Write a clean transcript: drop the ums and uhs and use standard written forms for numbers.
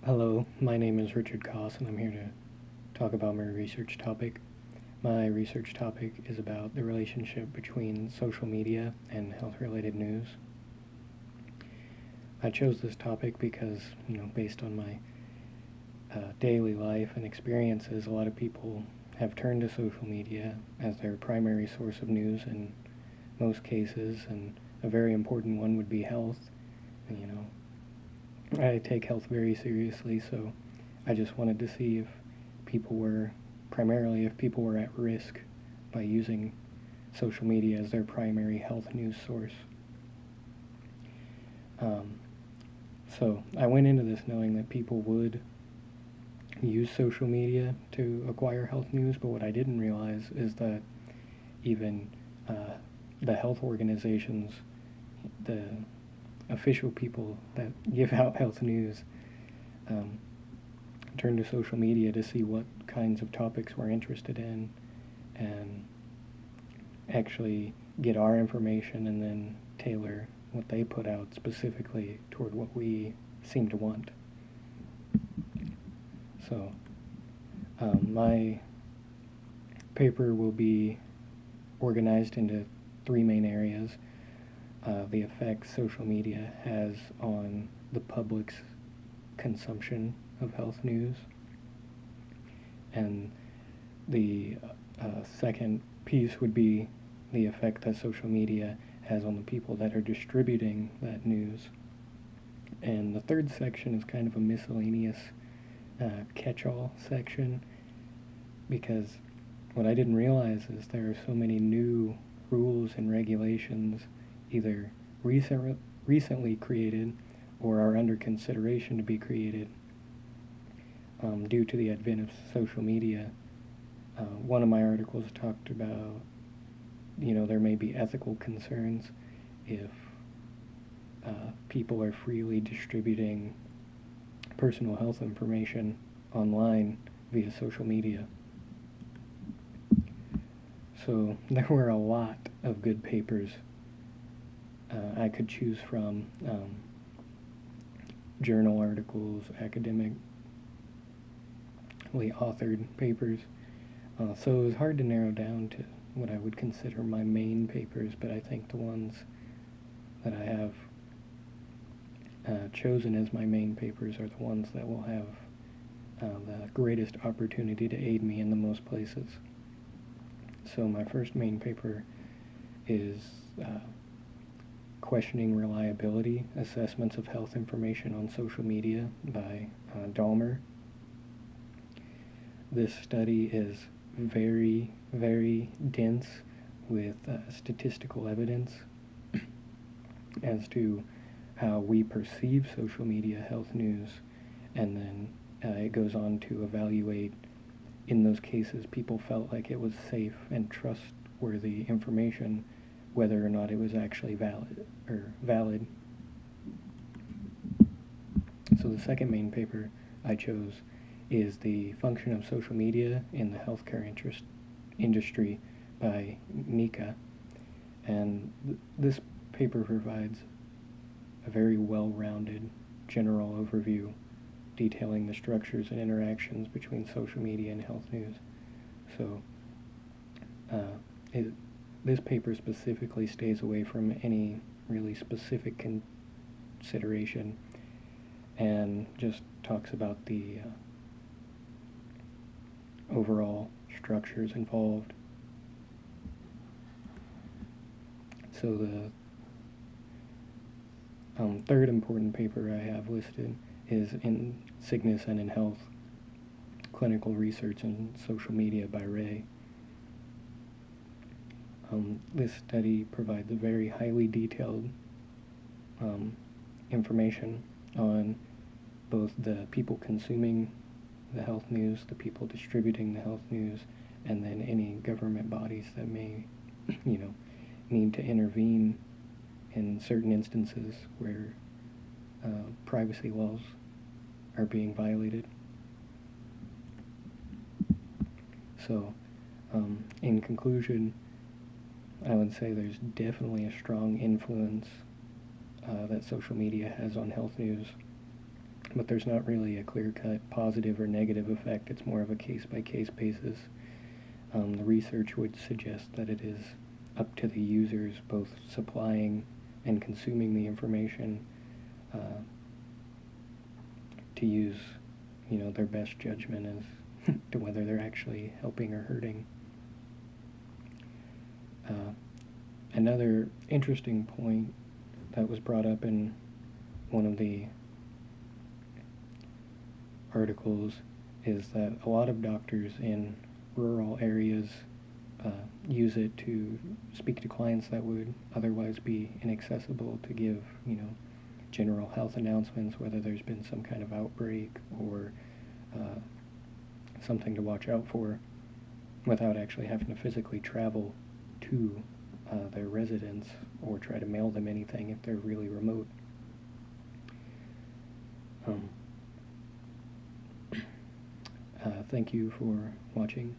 Hello, my name is Richard Koss, and I'm here to talk about my research topic. My research topic is about the relationship between social media and health-related news. I chose this topic because, based on my daily life and experiences, a lot of people have turned to social media as their primary source of news in most cases, and a very important one would be health. I take health very seriously, so I just wanted to see if people were, primarily if people were at risk by using social media as their primary health news source. Um, so I went into this knowing that people would use social media to acquire health news, but what I didn't realize is that even the health organizations, the official people that give out health news, um, turn to social media to see what kinds of topics we're interested in and actually get our information and then tailor what they put out specifically toward what we seem to want. So my paper will be organized into three main areas. The effect social media has on the public's consumption of health news. And the second piece would be the effect that social media has on the people that are distributing that news. And the third section is kind of a miscellaneous catch-all section, because what I didn't realize is there are so many new rules and regulations either recently created or are under consideration to be created due to the advent of social media. One of my articles talked about, there may be ethical concerns if people are freely distributing personal health information online via social media. So there were a lot of good papers I could choose from, journal articles, academically authored papers. So it was hard to narrow down to what I would consider my main papers, but I think the ones that I have chosen as my main papers are the ones that will have the greatest opportunity to aid me in the most places. So my first main paper is Questioning Reliability, Assessments of Health Information on Social Media by Dahmer. This study is very, very dense with statistical evidence as to how we perceive social media health news, and then it goes on to evaluate, in those cases people felt like it was safe and trustworthy information, whether or not it was actually valid. So the second main paper I chose is The Function of Social Media in the Healthcare Industry by Nika. And this paper provides a very well-rounded general overview detailing the structures and interactions between social media and health news. So this paper specifically stays away from any really specific consideration and just talks about the overall structures involved. So the third important paper I have listed is In Sickness and in Health, Clinical Research and Social Media by Ray. This study provides a very highly detailed information on both the people consuming the health news, the people distributing the health news, and then any government bodies that may, need to intervene in certain instances where privacy laws are being violated. So, in conclusion, I would say there's definitely a strong influence that social media has on health news. but there's not really a clear-cut positive or negative effect. It's more of a case-by-case basis. The research would suggest that it is up to the users, both supplying and consuming the information, to use, their best judgment as to whether they're actually helping or hurting. Another interesting point that was brought up in one of the articles is that a lot of doctors in rural areas use it to speak to clients that would otherwise be inaccessible, to give, general health announcements, whether there's been some kind of outbreak or something to watch out for, without actually having to physically travel to their residence or try to mail them anything if they're really remote. Thank you for watching.